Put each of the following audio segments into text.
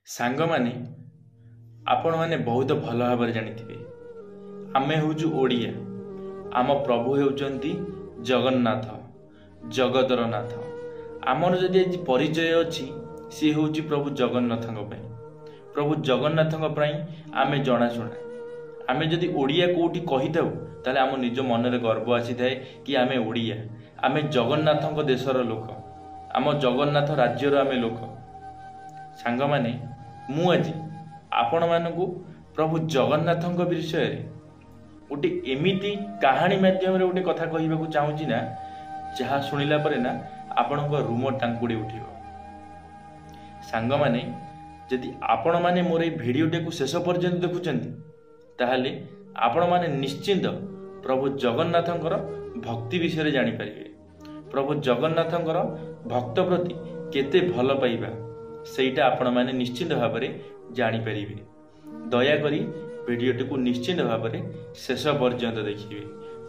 सांग माने आपण माने बहुत भल भाव जानिथिबे आमे होजु ओडिया। आम प्रभु हेउचंती जगन्नाथ जगतर नाथ। आमर जदि आज परिचय अछि सी होउची प्रभु जगन्नाथଙ୍କ ପାଇଁ। प्रभु जगन्नाथଙ୍କ ପାଇଁ आमे जणाशुना। आमे जदि ओडिया कोठी कहिथाउ ताले आम निज मनरे गर्व आसीथाए कि आमे ओडिया, आमे जगन्नाथଙ୍କ देशर लोक, आम जगन्नाथ राज्यर आमे लोक। सांग माने मु आज आपण मानकु प्रभु जगन्नाथଙ୍କ विषय रे गोटे एमिति कहानी माध्यम रे गोटे कथा कहिबाकू चाहूची ना, जहा सुनिला परे ना आपणक रूम टांकुड़ी उठिबो। सांग माने यदि आपण माने मोर ए भिडियोटे को शेष पर्यंत देखुचंती ताहले आपण माने निश्चिंत प्रभु जगन्नाथंकर भक्ति विषय रे जानि परिबे। प्रभु जगन्नाथंकर भक्त प्रति केते भल पाइबा सेटा आपण माने निश्चिंत भाव रे जानि परिबे। दया करी भिडियोटी को निश्चिंत भाव रे शेष पर्यंत देखिबे।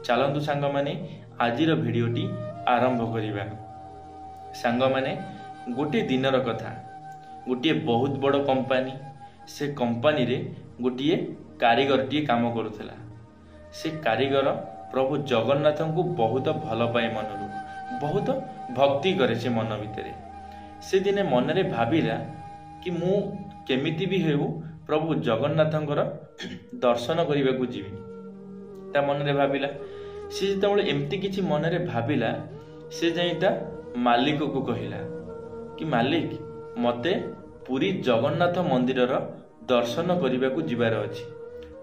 चलंतु सांग माने आजिर भिडियोटी आरंभ करिबा। सांग माने गोटे दिनर कथा। गोटे बहुत बड़ कंपनी, से कंपनी रे गोटे कारीगर टी काम करुला। से कारीगर प्रभु जगन्नाथ को बहुत भल पाए, मनरू बहुत भक्ति करे से मन भितर। से दिने मन रे भाविला कि मु केमिति भी हेउ प्रभु जगन्नाथंकर दर्शन करने को जीवी। ता मन रे भाविला। से जेतबेले एमती किछि मन रे भाविला, से जाई ता मालिक को कहिला कि मालिक मते पुरी जगन्नाथ मंदिरर दर्शन करने को जीवार अछि।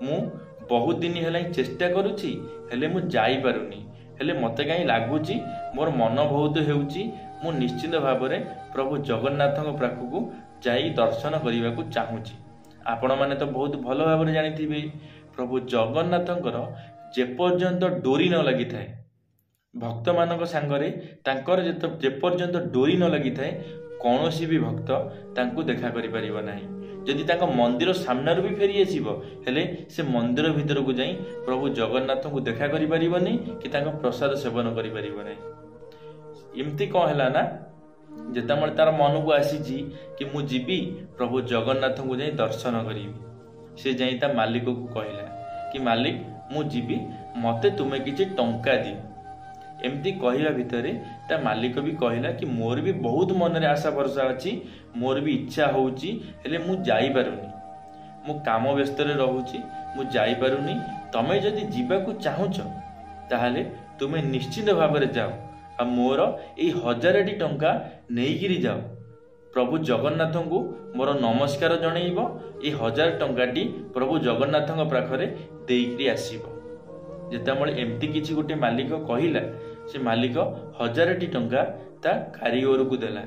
मु बहुत दिन है चेष्टा करुछि हेले मु जाई पारुनी, हेले मते काई लागुछि मोर मन बहुत हेउछि। मु निश्चित भाव रे प्रभु जगन्नाथଙ୍କ पाखକୁ जाई दर्शन करने को चाहूछि। आपण माने तो बहुत भल भाव रे जानिथिबे प्रभु जगन्नाथଙ୍କର जे पर्यंत डोरी न लागि थाए, भक्त मानक सांगरे तांकर जे पर्यंत डोरी न लागि थाए कौनसी भी भक्त तांको देखा करि परिबो नाही। जदि तांको मंदिर सामनार भी फेरी आसीबो हेले से मंदिर भीतर को जाई प्रभु जगन्नाथ को देखा करि परिबोनी कि तांको प्रसाद सेवन करि परिबो नाही। एमती को हला ना जेतमल तार मन को आसीजी कि मु जीबी प्रभु जगन्नाथ को जाई दर्शन करिबी। से जाई ता मालिक को कहला कि मालिक मु जीबी, मते तुमे किछि टंका दियो। एमती कहवा भितरे ता मालिक भी कहला कि मोर भी बहुत मन रे आशा भरसा अछि, मोर भी इच्छा होउची हेले मु जाई पारुनी, मु काम व्यस्त रे रहूची, मु जाई पारुनी। तमे जदि जीवा को चाहुच ताहाले तुमे निश्चित भाव रे जाओ आ मोर ए 1000टी टंका नेइगिरी जाओ। प्रभु जगन्नाथ को मोर नमस्कार जणैबो। ए 1000 टंकाटी प्रभु जगन्नाथଙ୍କ पाखरे देइकरी आसीबो। जेतबेले एमती किछि गोटे मालिक कहिला, से मालिक 1000टी टंका ता कारीगर को देला।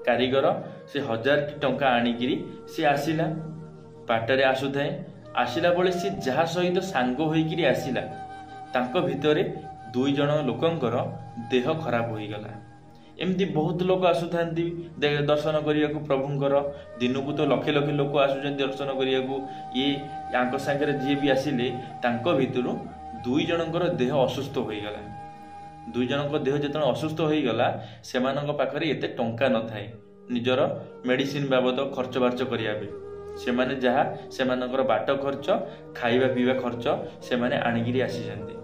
कारीगर से 1000टी टंका आनिकिरी से आसिला। बाटरे आसुथाए, आसिला बेले से जहा सहित सांग होइकिरी आसिला, तांको भितरे 2 जण लोकंकर देह खराब होई गला। एमती बहुत लोक आसुथांती दर्शन करिया को प्रभुंकर। दिन को तो लखे लखे लोक आसुचंती दर्शन करिया को। ये यांको संगे जे भी आसिले तांको भितरु 2 जनकर देह असुस्थ होई गला। 2 जनक देह जेतन असुस्थ होई गला, सेमानक पाखरे एते टंका न थाए निजर मेडिसिन बाबद खर्च बार्च करिया बे। सेमाने जहा सेमानकर बाट खर्च, खाइबा पीबा खर्च सेमाने आनिगिरी आसी जंती।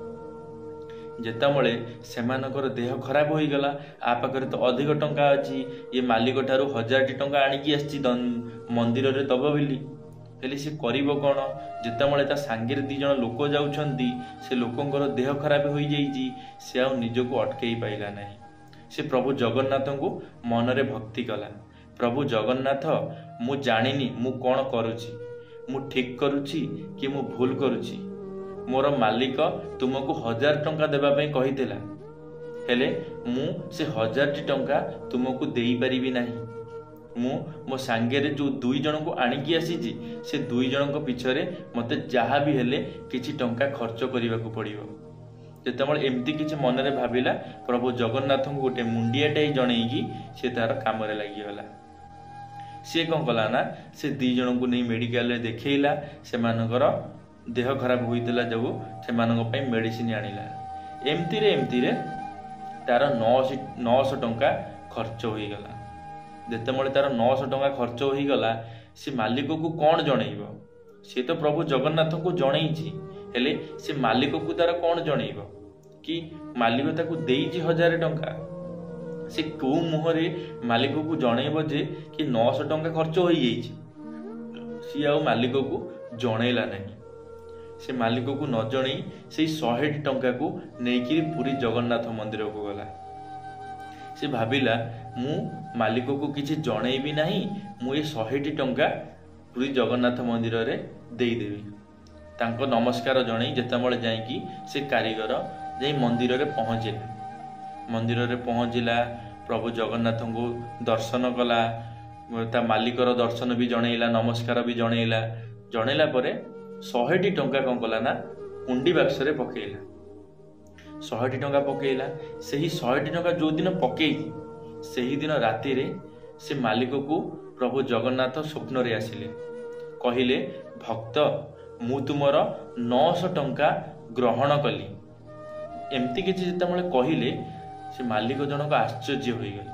जेतबेले सेमानकर देह खराब होई गला, आ पाखरे तो अधिक टंका अछि, ये मालिक ठारू 1000टी टंका आनिकी आछि मंदिर रे दब बिली। हेले से करिबो कोन? जेतबेले ता सांगेर 2 जण लोक जाउछंती, से लोकंकर देह खराब होई जाईजी, से आ निजको अटकेई पाइला नाही। से प्रभु जगन्नाथ को मन रे भक्ति कला। प्रभु जगन्नाथ मु जानिनी मु कोन करूची, मु ठीक करूची कि मु भूल करूची। मोर मालिक तुमको 1000 टंका देबा पई कहितेला, हेले मु से 1000टी टंका तुमको देई परिबी नाही। मु मो सांगेरे जो 2 जण को आनिकी आसीजी, से 2 जण को पिछरे मते जहा भी हेले किछि टंका खर्च करिवा को पड़िबो। जेतबेले एमती किछि मन रे भाबिला, प्रभु जगन्नाथ को गोटे मुंडियाटे जणैकी से तार काम रे लागि गला। से कोन कला ना, से 2 जण को नै मेडिकल रे देखैला। सेमानकर देह खराब होइतला जब सेमानक पई मेडिसिन आनिला। एमती रे तार 900 टंका खर्च होई गला। ଯେତେବେଳେ ତାର 900 ଟଙ୍କା ଖର୍ଚ୍ଚ ହୋଇଗଲା ସେ ମାଲିକକୁ କ'ଣ ଜଣେଇବ? ସେ ତ ପ୍ରଭୁ ଜଗନ୍ନାଥଙ୍କୁ ଜଣେଇଛି, ହେଲେ ସେ ମାଲିକକୁ ତାର କ'ଣ ଜଣେଇବ? କି ମାଲିକ ତାକୁ ଦେଇଛି 1000 ଟଙ୍କା, ସେ କୋଉ ମୁହଁରେ ମାଲିକକୁ ଜଣେଇବ ଯେ କି 900 ଟଙ୍କା ଖର୍ଚ୍ଚ ହୋଇଯାଇଛି? ସିଏ ଆଉ ମାଲିକକୁ ଜଣେଇଲା ନାହିଁ। ସେ ମାଲିକକୁ ନ ଜଣେଇ ସେଇ 100ଟି ଟଙ୍କାକୁ ନେଇକିରି ପୁରୀ ଜଗନ୍ନାଥ ମନ୍ଦିରକୁ ଗଲା। ସେ ଭାବିଲା ମୁଁ ମାଲିକକୁ କିଛି ଜଣେଇବି ନାହିଁ, ମୁଁ ଏ 100ଟି ଟଙ୍କା ପୁରୀ ଜଗନ୍ନାଥ ମନ୍ଦିରରେ ଦେଇଦେବି। ତାଙ୍କ ନମସ୍କାର ଜଣେଇ ଯେତେବେଳେ ଯାଇକି ସେ କାରିଗର ଯାଇ ମନ୍ଦିରରେ ପହଞ୍ଚିଲା। ମନ୍ଦିରରେ ପହଞ୍ଚିଲା, ପ୍ରଭୁ ଜଗନ୍ନାଥଙ୍କୁ ଦର୍ଶନ କଲା, ତା ମାଲିକର ଦର୍ଶନ ବି ଜଣେଇଲା, ନମସ୍କାର ବି ଜଣେଇଲା। ଜଣେଇଲା ପରେ 100ଟି ଟଙ୍କା କ'ଣ କଲା ନା ହୁଣ୍ଡି ବାକ୍ସରେ ପକେଇଲା। 100ଟି ଟଙ୍କା ପକେଇଲା। ସେହି 100ଟି ଟଙ୍କା ଯେଉଁଦିନ ପକେଇଛି ସେହିଦିନ ରାତିରେ ସେ ମାଲିକକୁ ପ୍ରଭୁ ଜଗନ୍ନାଥ ସ୍ୱପ୍ନରେ ଆସିଲେ, କହିଲେ ଭକ୍ତ ମୁଁ ତୁମର 900 ଟଙ୍କା ଗ୍ରହଣ କଲି। ଏମିତି କିଛି ଯେତେବେଳେ କହିଲେ ସେ ମାଲିକ ଜଣକ ଆଶ୍ଚର୍ଯ୍ୟ ହୋଇଗଲେ।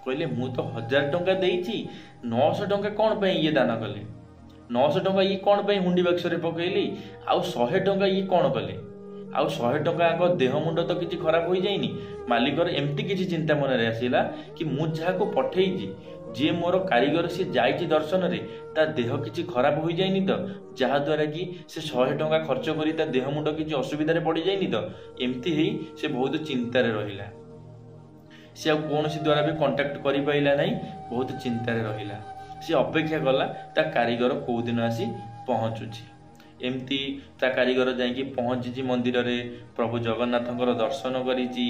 କହିଲେ ମୁଁ ତ 1000 ଟଙ୍କା ଦେଇଛି, 900 ଟଙ୍କା କ'ଣ ପାଇଁ ଇଏ ଦାନ କଲେ? 900 ଟଙ୍କା ଇଏ କ'ଣ ପାଇଁ ହୁଣ୍ଡି ବାକ୍ସରେ ପକେଇଲି? ଆଉ 100 ଟଙ୍କା ଇଏ କ'ଣ କଲେ? ଆଉ 100 ଟଙ୍କାଙ୍କ ଦେହ ମୁଣ୍ଡ ତ କିଛି ଖରାପ ହୋଇଯାଇନି? ମାଲିକର ଏମିତି କିଛି ଚିନ୍ତା ମନରେ ଆସିଲା କି ମୁଁ ଯାହାକୁ ପଠେଇଛି, ଯିଏ ମୋର କାରିଗର, ସିଏ ଯାଇଛି ଦର୍ଶନରେ, ତା ଦେହ କିଛି ଖରାପ ହୋଇଯାଇନି ତ, ଯାହାଦ୍ୱାରା କି ସେ 100 ଟଙ୍କା ଖର୍ଚ୍ଚ କରି ତା ଦେହ ମୁଣ୍ଡ କିଛି ଅସୁବିଧାରେ ପଡ଼ିଯାଇନି ତ? ଏମିତି ହେଇ ସେ ବହୁତ ଚିନ୍ତାରେ ରହିଲା। ସେ ଆଉ କୌଣସି ଦ୍ୱାରା ବି କଣ୍ଟାକ୍ଟ କରିପାରିଲା ନାହିଁ, ବହୁତ ଚିନ୍ତାରେ ରହିଲା। ସେ ଅପେକ୍ଷା କଲା ତା କାରିଗର କୋଉ ଦିନ ଆସି ପହଞ୍ଚୁଛି। ଏମିତି ତା କାରିଗର ଯାଇକି ପହଞ୍ଚିଛି ମନ୍ଦିରରେ, ପ୍ରଭୁ ଜଗନ୍ନାଥଙ୍କର ଦର୍ଶନ କରିଛି,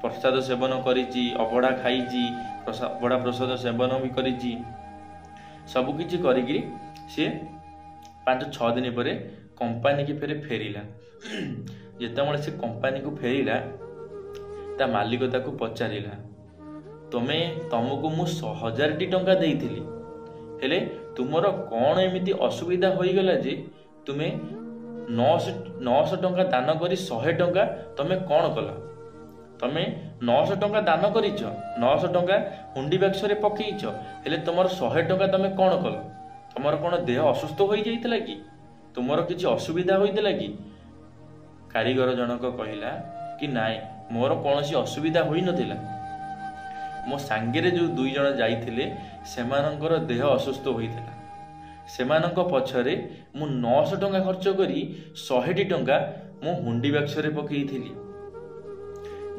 ପ୍ରସାଦ ସେବନ କରିଛି, ଅବଢ଼ା ଖାଇଛି, ଅବଢ଼ା ପ୍ରସାଦ ସେବନ ବି କରିଛି। ସବୁକିଛି କରିକିରି ସିଏ 5-6 ଦିନ ପରେ କମ୍ପାନୀକି ଫେରିଲା। ଯେତେବେଳେ ସେ କମ୍ପାନୀକୁ ଫେରିଲା, ତା ମାଲିକ ତାକୁ ପଚାରିଲା ତମକୁ ମୁଁ 1000ଟି ଟଙ୍କା ଦେଇଥିଲି, ହେଲେ ତୁମର କ'ଣ ଏମିତି ଅସୁବିଧା ହୋଇଗଲା ଯେ ତୁମେ 900 ଟଙ୍କା ଦାନ କରି 100 ଟଙ୍କା ତମେ କ'ଣ କଲ? ତମେ 900 ଟଙ୍କା ଦାନ କରିଛ, 900 ଟଙ୍କା ହୁଣ୍ଡି ବାକ୍ସରେ ପକେଇଛ, ହେଲେ ତୁମର 100 ଟଙ୍କା ତମେ କ'ଣ କଲ? ତୁମର କ'ଣ ଦେହ ଅସୁସ୍ଥ ହୋଇଯାଇଥିଲା କି? ତୁମର କିଛି ଅସୁବିଧା ହୋଇଥିଲା କି? କାରିଗର ଜଣକ କହିଲା କି ନାଇଁ, ମୋର କୌଣସି ଅସୁବିଧା ହୋଇନଥିଲା। ମୋ ସାଙ୍ଗରେ ଯେଉଁ 2 ଜଣ ଯାଇଥିଲେ ସେମାନଙ୍କର ଦେହ ଅସୁସ୍ଥ ହୋଇଥିଲା। ସେମାନଙ୍କ ପଛରେ ମୁଁ 900 ଟଙ୍କା ଖର୍ଚ୍ଚ କରି 100ଟି ଟଙ୍କା ମୁଁ ହୁଣ୍ଡି ବାକ୍ସରେ ପକେଇଥିଲି।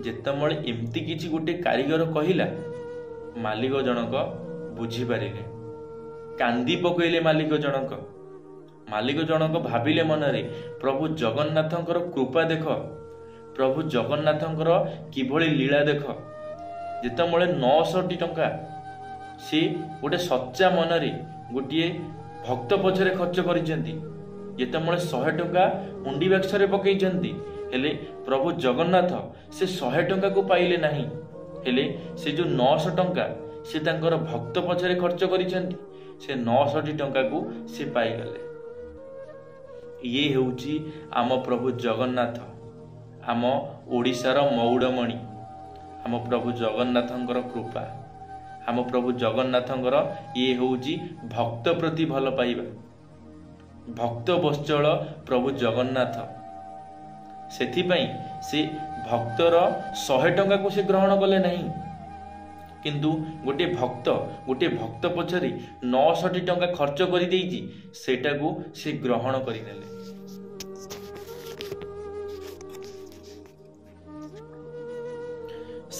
ଯେତେବେଳେ ଏମିତି କିଛି ଗୋଟେ କାରିଗର କହିଲା, ମାଲିକ ଜଣକ ବୁଝିପାରିଲେ, କାନ୍ଦି ପକେଇଲେ। ମାଲିକ ଜଣକ ଭାବିଲେ ମନରେ, ପ୍ରଭୁ ଜଗନ୍ନାଥଙ୍କର କୃପା ଦେଖ, ପ୍ରଭୁ ଜଗନ୍ନାଥଙ୍କର କିଭଳି ଲୀଳା ଦେଖ। ଯେତେବେଳେ 900ଟି ଟଙ୍କା ସେ ଗୋଟେ ସଚ୍ଚା ମନରେ ଗୋଟିଏ ଭକ୍ତ ପଛରେ ଖର୍ଚ୍ଚ କରିଛନ୍ତି, ଯେତେବେଳେ 100 ଟଙ୍କା ହୁଣ୍ଡି ବାକ୍ସରେ ପକେଇଛନ୍ତି, ହେଲେ ପ୍ରଭୁ ଜଗନ୍ନାଥ ସେ 100 ଟଙ୍କାକୁ ପାଇଲେ ନାହିଁ, ହେଲେ ସେ ଯେଉଁ 900 ଟଙ୍କା ସେ ତାଙ୍କର ଭକ୍ତ ପଛରେ ଖର୍ଚ୍ଚ କରିଛନ୍ତି, ସେ 900ଟି ଟଙ୍କାକୁ ସେ ପାଇଗଲେ। ଇଏ ହେଉଛି ଆମ ପ୍ରଭୁ ଜଗନ୍ନାଥ, ଆମ ଓଡ଼ିଶାର ମଉଡ଼ମଣି, ଆମ ପ୍ରଭୁ ଜଗନ୍ନାଥଙ୍କର କୃପା। ଆମ ପ୍ରଭୁ ଜଗନ୍ନାଥଙ୍କର ଇଏ ହେଉଛି ଭକ୍ତ ପ୍ରତି ଭଲ ପାଇବା। ଭକ୍ତ ବତ୍ସଳ ପ୍ରଭୁ ଜଗନ୍ନାଥ, ସେଥିପାଇଁ ସେ ଭକ୍ତର 100 ଟଙ୍କାକୁ ସେ ଗ୍ରହଣ କଲେ ନାହିଁ, କିନ୍ତୁ ଗୋଟିଏ ଭକ୍ତ ପଛରେ 900ଟି ଟଙ୍କା ଖର୍ଚ୍ଚ କରିଦେଇଛି, ସେଇଟାକୁ ସେ ଗ୍ରହଣ କରିନେଲେ।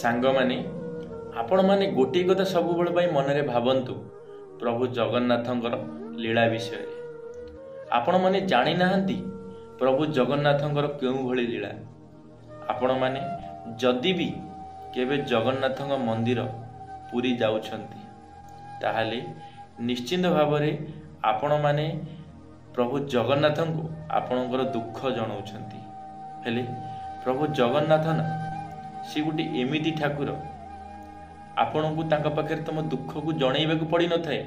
ସାଙ୍ଗମାନେ, ଆପଣମାନେ ଗୋଟିଏ କଥା ସବୁବେଳେ ପାଇଁ ମନରେ ଭାବନ୍ତୁ, ପ୍ରଭୁ ଜଗନ୍ନାଥଙ୍କର ଲୀଳା ବିଷୟରେ। ଆପଣମାନେ ଜାଣିନାହାନ୍ତି ପ୍ରଭୁ ଜଗନ୍ନାଥଙ୍କର କେଉଁଭଳି ଲୀଳା। ଆପଣମାନେ ଯଦି ବି କେବେ ଜଗନ୍ନାଥଙ୍କ ମନ୍ଦିର ପୁରୀ ଯାଉଛନ୍ତି, ତାହେଲେ ନିଶ୍ଚିନ୍ତ ଭାବରେ ଆପଣମାନେ ପ୍ରଭୁ ଜଗନ୍ନାଥଙ୍କୁ ଆପଣଙ୍କର ଦୁଃଖ ଜଣାଉଛନ୍ତି। ହେଲେ ପ୍ରଭୁ ଜଗନ୍ନାଥ ନା, ସେ ଗୋଟେ ଏମିତି ଠାକୁର, ଆପଣଙ୍କୁ ତାଙ୍କ ପାଖରେ ତମ ଦୁଃଖକୁ ଜଣେଇବାକୁ ପଡ଼ିନଥାଏ।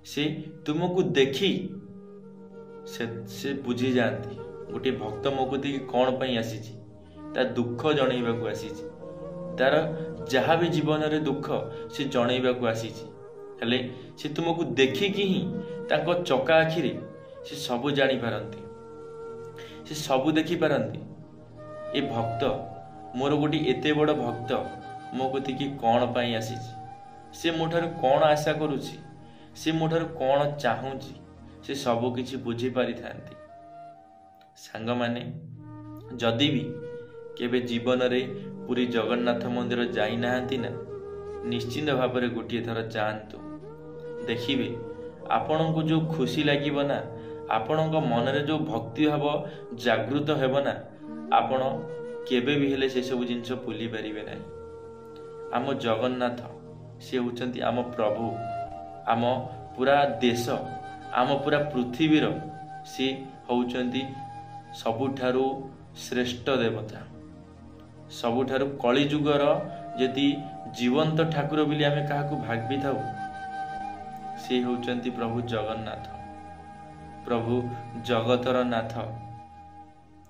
ସେ ତୁମକୁ ଦେଖି ସେ ବୁଝିଯାଆନ୍ତି ଗୋଟିଏ ଭକ୍ତ ମୋ କତିକି କ'ଣ ପାଇଁ ଆସିଛି, ତା ଦୁଃଖ ଜଣେଇବାକୁ ଆସିଛି। तार जहाँ भी जीवन रे दुख से जनइबाकू आसीची हेले से तुमको देखिकी ही तांको चका आखिरे से सबू जानी पारंती से सबू देखी पारंती। ए भक्त मोर गोटी एते बड़ भक्त मो कति की कौन पाई आसीची से मोठार कौन आशा करुची से मोठार कौन चाहूची से सबू किछि बुझी पारि थांती। सांग माने जदि भी केबे जीवन रे पुरी जगन्नाथ मंदिर जाई नाहंती ना निश्चिंत भाव में गोटे थर जातु देखिए आपण को जो खुशी लगे ना आपण मन रे जो भक्ति भाव जागृत हेब ना आपण केबे भी हेले से सब जिनस भूली पारिबे ना। आम जगन्नाथ से होचंती आम प्रभु आम पूरा देश आम पूरा पृथ्वीर से होचंती सबुठारु श्रेष्ठ देवता सबुठारु कली जुगर यदि जीवंत ठाकुर बोली आमे काहाकू भागबी थाउ से होचंती प्रभु जगन्नाथ प्रभु जगतर नाथ।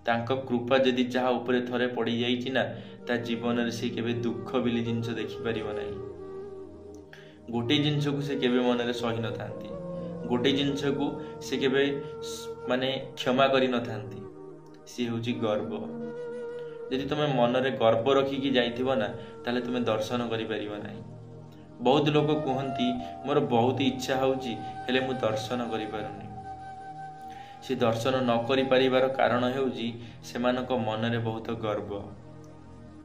तांको कृपा यदि जहा उपरे थरे पड़ी जाइछि ना ता जीवन रे से केबे दुख बिली जिंस देखि परिबो नाही। गोटे जिंस को से केबे मन रे सही न थांती गोटे जिंस को से केबे माने क्षमा करि न थांती से होची गर्व। यदि तुम मन रे गर्व रखिकी जाइथिबो ना ताले तुम दर्शन करि परिबो नाही। बहुत लोग कहती मोर बहुत इच्छा होउची हेले मु दर्शन करि पारुनी से दर्शन न करि परिवार कारण हेउची सेमानक मन रे बहुत गर्व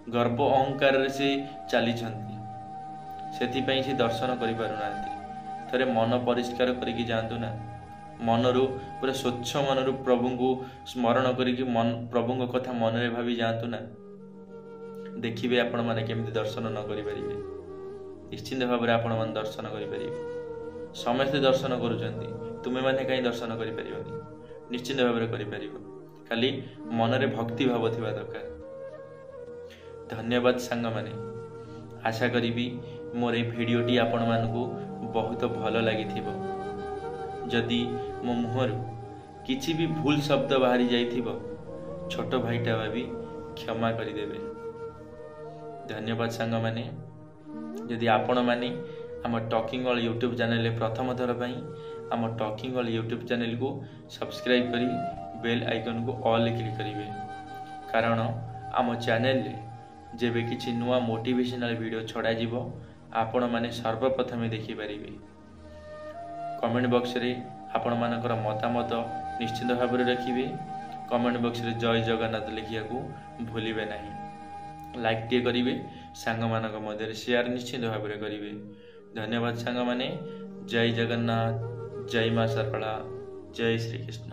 गर्व अहंकार रे से चली छंती सेति पई से दर्शन करि पारुनांती। थरे मन परिष्कार करिकी जांतु ना मनरु पूरा स्वच्छ मनरु प्रभु को स्मरण करिकी मन प्रभु को कथा मन रे भावी जांतु ना देखिबे आपण माने केमिति दर्शन न करि परिबे निश्चिंत भाव में आपण मन दर्शन करि परिबे। समस्त दर्शन करूचंती तुमे माने काई दर्शन करि परिबोनी निश्चिंत भाव में करि परिबो खाली मन रे भक्ति भाव थिबा दरकार। धन्यवाद सांग माने आशा करिबी मोर ए भिडियोटी आपण मानकू बहुत भल लागिथिबो। जदि मो मुहर किछि भी भूल शब्द बाहरी जाइथिबो छोट भाईटा भाभी क्षमा करिदेबे। धन्यवाद सांग माने यदि आपण माने आम टॉकिंग ऑल यूट्यूब चैनल प्रथम थर पई आम टॉकिंग ऑल यूट्यूब चैनल को सब्सक्राइब करी बेल आइकन को ऑल क्लिक करिवे कारण आम चैनल रे जेबे किछि नुआ मोटिवेशनल वीडियो छड़ा जीवो आपण माने सर्वप्रथमे देखि परिबे। कमेंट बॉक्स रे आपण मानकर मतामत निश्चित भाव में रखिए। कमेंट बॉक्स रे जय जगन्नाथ लिखिया को भूलिबे नहीं। लाइक टे करिवे सांग मानक मध्य शेयर निश्चित भाव में करिवे। धन्यवाद सांग माने। जय जगन्नाथ जय मां सरला जय श्री कृष्ण।